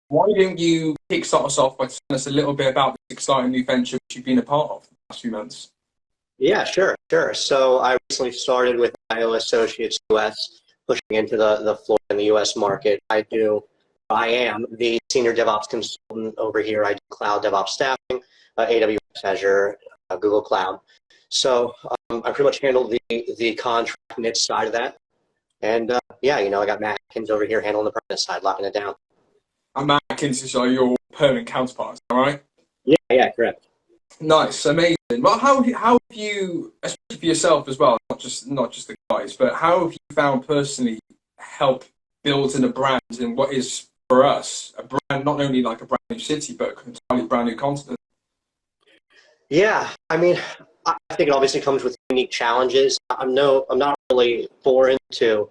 Why don't you kickstart us off by telling us a little bit about this exciting new venture which you've been a part of the past few months? Yeah, sure. So I recently started with IO Associates US, pushing into the Florida and the US market. I am the senior DevOps consultant over here. I do cloud DevOps staffing, AWS, Azure, Google Cloud. So I pretty much handle the contract niche side of that. And yeah, I got Matt Atkins over here handling the permanent side, locking it down. And Matt Atkins is your permanent counterpart, all right? Yeah, correct. Nice, amazing. Well, how have you, especially for yourself as well, not just the guys, but how have you found personally help building a brand in what is for us a brand, not only like a brand new city, but a entirely brand new continent? Yeah, I mean, I think it obviously comes with unique challenges. I'm not really foreign to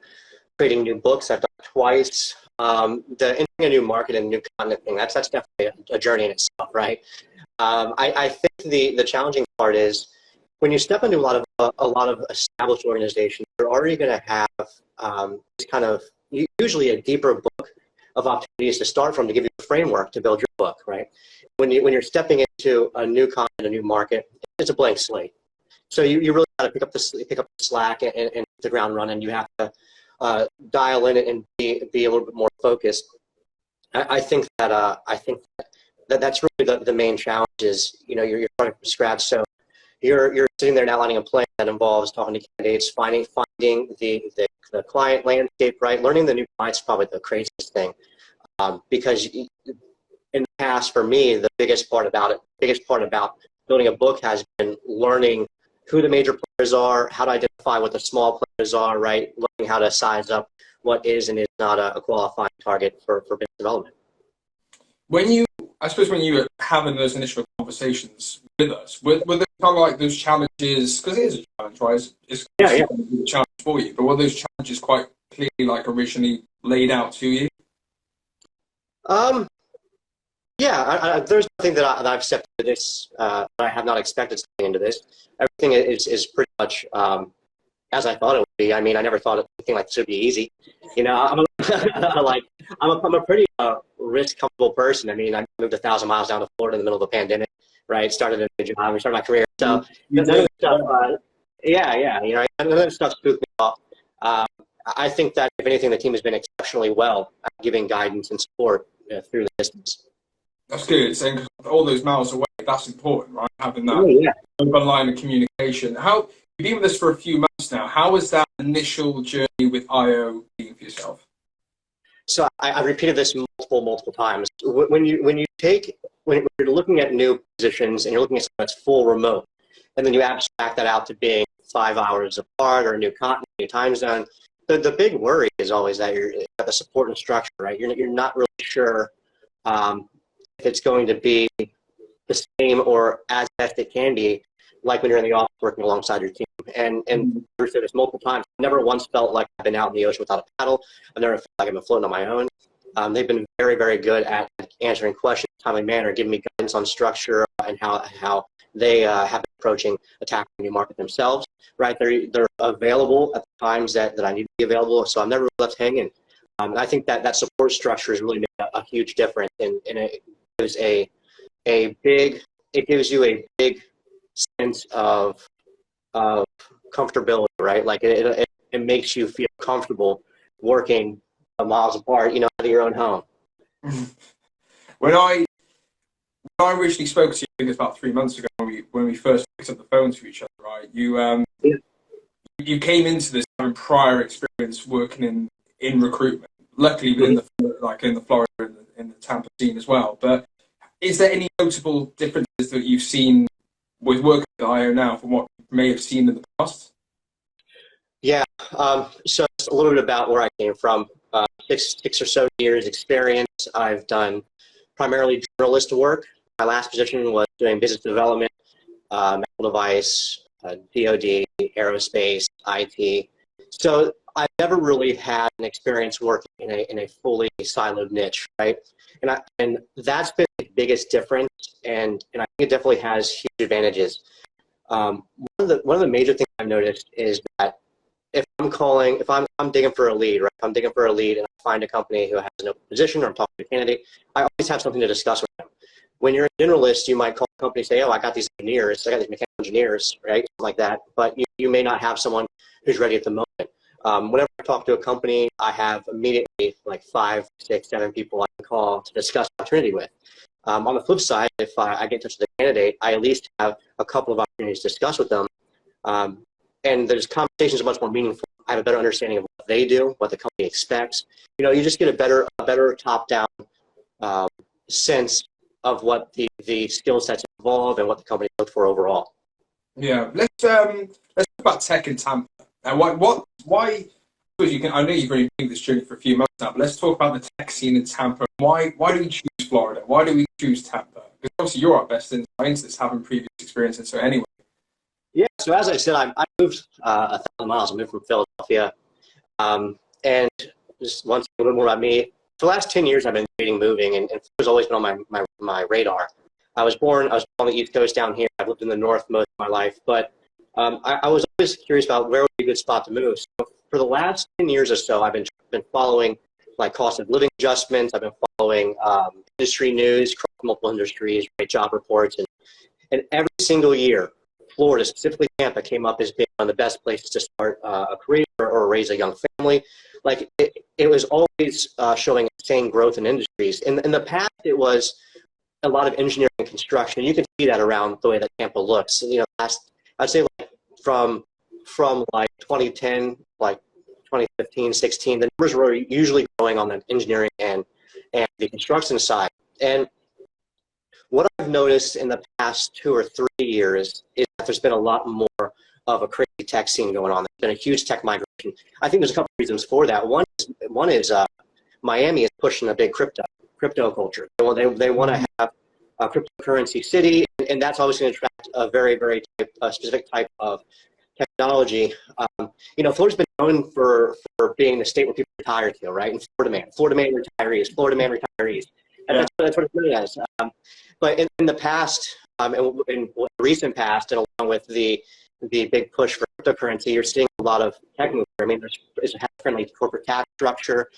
creating new books. I've done it twice. Entering a new market and new content thing, that's definitely a journey in itself, right? I think the challenging part is when you step into a lot of established organizations, you're already going to have this kind of usually a deeper book of opportunities to start from to give you a framework to build your book, right? When you're stepping into a new content, a new market, it's a blank slate. So you really got to pick up the slack and hit the ground running. You have to dial in and be a little bit more focused. I think that's really the main challenge is, you're starting from scratch. So you're sitting there and outlining a plan that involves talking to candidates, finding the client landscape, right? Learning the new clients is probably the craziest thing. Because in the past, for me, the biggest part about building a book has been learning who the major players are, how to identify what the small players are, right? Learning how to size up what is and is not a qualifying target for business development. When you were having those initial conversations with us, were there kind of like those challenges, because it is a challenge, right? It's a challenge for you, but were those challenges quite clearly like originally laid out to you? Yeah, there's nothing that I've stepped into this that I have not expected stepping into this. Everything is pretty much as I thought it would be. I mean, I never thought anything like this would be easy. I'm a pretty risk comfortable person. I mean, I moved 1,000 miles down to Florida in the middle of a pandemic, right? Started a new job, started my career. So none of stuff, none of that stuff spooked me off. I think that if anything, the team has been exceptionally well at giving guidance and support through the distance. That's good. Saying all those miles away, that's important, right? Having that open line of communication. You've been with us for a few months now. How has that initial journey with IO been for yourself? So I repeated this multiple times. When you're looking at new positions and you're looking at something that's full remote, and then you abstract that out to being 5 hours apart or a new continent, new time zone, the big worry is always that you're at the support and structure, right? You're not really sure if it's going to be the same or as best it can be, like when you're in the office working alongside your team. And I've said this multiple times. I've never once felt like I've been out in the ocean without a paddle. I've never felt like I've been floating on my own. They've been very, very good at answering questions in a timely manner, giving me guidance on structure and how they have been approaching attacking the new market themselves. Right, they're available at the times that I need to be available. So I'm never left hanging. I think that support structure has really made a huge difference, and it gives you a big sense of comfortability, right? Like it makes you feel comfortable working miles apart, out of your own home. When I originally spoke to you, I think it was about 3 months ago when we first picked up the phone to each other, right? You came into this having prior experience working in recruitment, luckily within in the Florida and in the Tampa scene as well. But is there any notable differences that you've seen with working at IO now from what you may have seen in the past? Yeah, so it's a little bit about where I came from. 6 or so years experience. I've done primarily journalist work. My last position was doing business development, medical device, DoD, aerospace, IT. So I've never really had an experience working in a fully siloed niche, right? And that's been the biggest difference, and I think it definitely has huge advantages. One of the major things I've noticed is that if I'm digging for a lead, right? If I'm digging for a lead and I find a company who has an open position or I'm talking to a candidate, I always have something to discuss with them. When you're a generalist, you might call a company and say, oh, I got these engineers, I got these mechanical engineers, right? Something like that. But you may not have someone who's ready at the moment. Whenever I talk to a company, I have immediately like 5, 6, 7 people I can call to discuss the opportunity with. On the flip side, if I get in touch with the candidate, I at least have a couple of opportunities to discuss with them. And those conversations are much more meaningful. I have a better understanding of what they do, what the company expects. You just get a better top-down sense of what the skill sets involved and what the company looks for overall. Yeah, let's talk about tech in Tampa. Now, why? Because I know you've been doing this journey for a few months now, but let's talk about the tech scene in Tampa. Why do we choose Florida? Why do we choose Tampa? Because obviously you're our best insight into this, having previous experience. And so anyway. Yeah, so as I said, I moved 1,000 miles. I moved from Philadelphia. And just once a little bit more about me. For the last 10 years, I've been dating moving, and Florida's always been on my radar. I was born on the East Coast down here. I've lived in the North most of my life, but I was always curious about where would be a good spot to move. So for the last 10 years or so, I've been following like cost of living adjustments. I've been following industry news across multiple industries, job reports, and every single year, Florida, specifically Tampa, came up as being one of the best places to start a career or raise a young family. Like it was always showing insane growth in industries. In the past, it was a lot of engineering and construction. You can see that around the way that Tampa looks. I'd say like from like 2010, like 2015, 16, the numbers were usually growing on the engineering and the construction side. And what I've noticed in the past 2 or 3 years is that there's been a lot more of a crazy tech scene going on. There's been a huge tech migration. I think there's a couple of reasons for that. One is Miami is pushing a big crypto culture. They want to have a cryptocurrency city, and that's always going to attract a very, very specific type of technology. Florida's been known for being the state where people retire to, right? And Florida man retirees, Florida man retirees. And that's what it's known as. But in the past, in recent past, and along with the big push for cryptocurrency, you're seeing a lot of tech movement. I mean, it has a friendly corporate tax structure.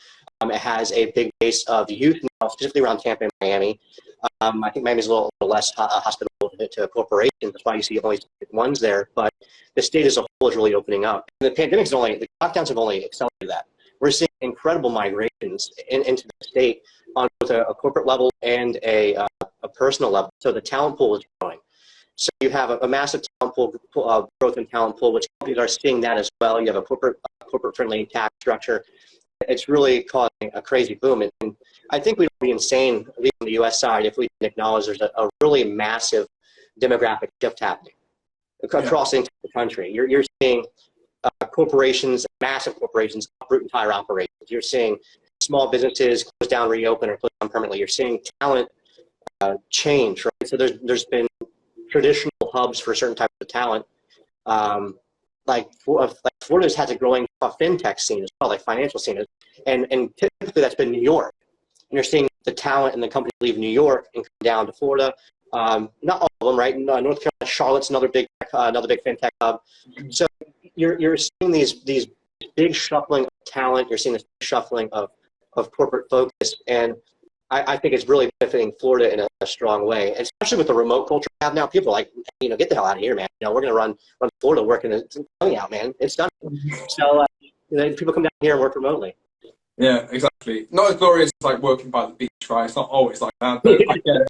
It has a big base of youth now, specifically around Tampa and Miami. I think Miami's a little less hospitable to corporations. That's why you see only ones there. But the state as a whole is really opening up. And the lockdowns have only accelerated that. We're seeing incredible migrations into the state on both a corporate level and a personal level. So the talent pool is growing. So you have a massive talent pool, growth in talent pool, which companies are seeing that as well. You have a corporate-friendly tax structure. It's really causing a crazy boom. And I think we'd be insane, at least on the U.S. side, if we didn't acknowledge there's a really massive demographic shift happening across the entire country. You're seeing corporations, massive corporations, uproot entire operations. You're seeing small businesses close down, reopen, or close down permanently. You're seeing talent change, right? So there's been traditional hubs for certain types of talent. Like Florida's has a growing fintech scene as well, like financial scene. And typically that's been New York. And you're seeing the talent and the companies leave New York and come down to Florida. Not all of them, right? North Carolina, Charlotte's another big fintech hub. So you're seeing these big shuffling of talent. You're seeing this shuffling of corporate focus, and I think it's really benefiting Florida in a strong way, and especially with the remote culture we have now. People are like, get the hell out of here, man. We're going to run Florida working. It's coming out, man. It's done. So people come down here and work remotely. Yeah, exactly. Not as glorious as like working by the beach, right? It's not always like that, but I get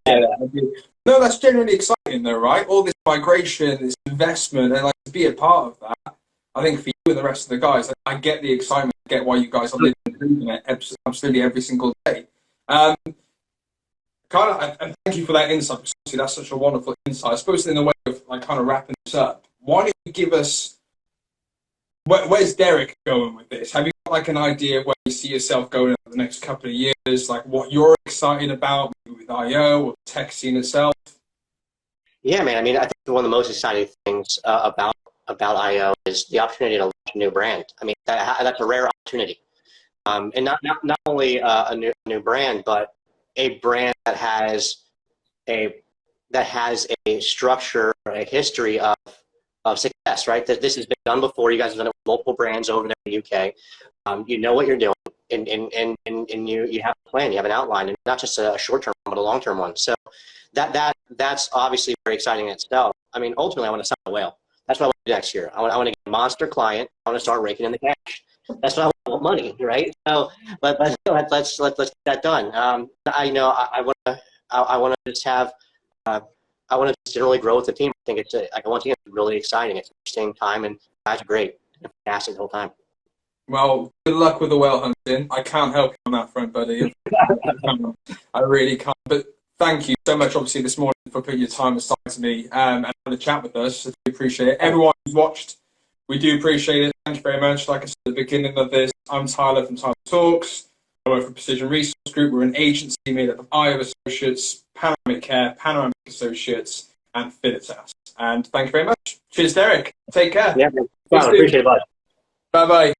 it. No, that's genuinely exciting though, right? All this migration, this investment, and like to be a part of that. I think for you and the rest of the guys, I get the excitement, I get why you guys are living and breathing it absolutely every single day. And thank you for that insight. Because that's such a wonderful insight. I suppose in a way of like kind of wrapping this up, why don't you give us, where's Derek going with this? Have you got like an idea of where you see yourself going over the next couple of years? Like what you're excited about with IO or the tech scene itself? Yeah, man. I mean, I think one of the most exciting things about IO is the opportunity to launch a new brand. I mean, that's a rare opportunity. And not only a new brand, but a brand that has a structure, a history of success, right? That this has been done before. You guys have done it with multiple brands over there in the UK. You know what you're doing, and you have a plan, you have an outline, and not just a short-term one, but a long-term one. So that's obviously very exciting in itself. I mean, ultimately, I want to sign a whale. That's what I want to do next year. I want to get a monster client. I want to start raking in the cash. That's what I want, money, right? So, but let's get that done. I want to just have. I want to generally grow with the team. I think it's once again, it's really exciting. It's an interesting time, and guys are great. They're fantastic the whole time. Well, good luck with the whale hunting. I can't help you on that front, buddy. I really can't. But thank you so much, obviously, this morning for putting your time aside to me and having a chat with us. I do appreciate it. Everyone who's watched, we do appreciate it. Thank you very much. Like I said at the beginning of this, I'm Tyler from Tyler Talks. I work for Precision Resource Group. We're an agency made up of Iowa Associates, Panoramic Care, Panoramic Associates, and Finitas. And thank you very much. Cheers, Derek. Take care. Yeah, I appreciate it. Bye. Bye-bye.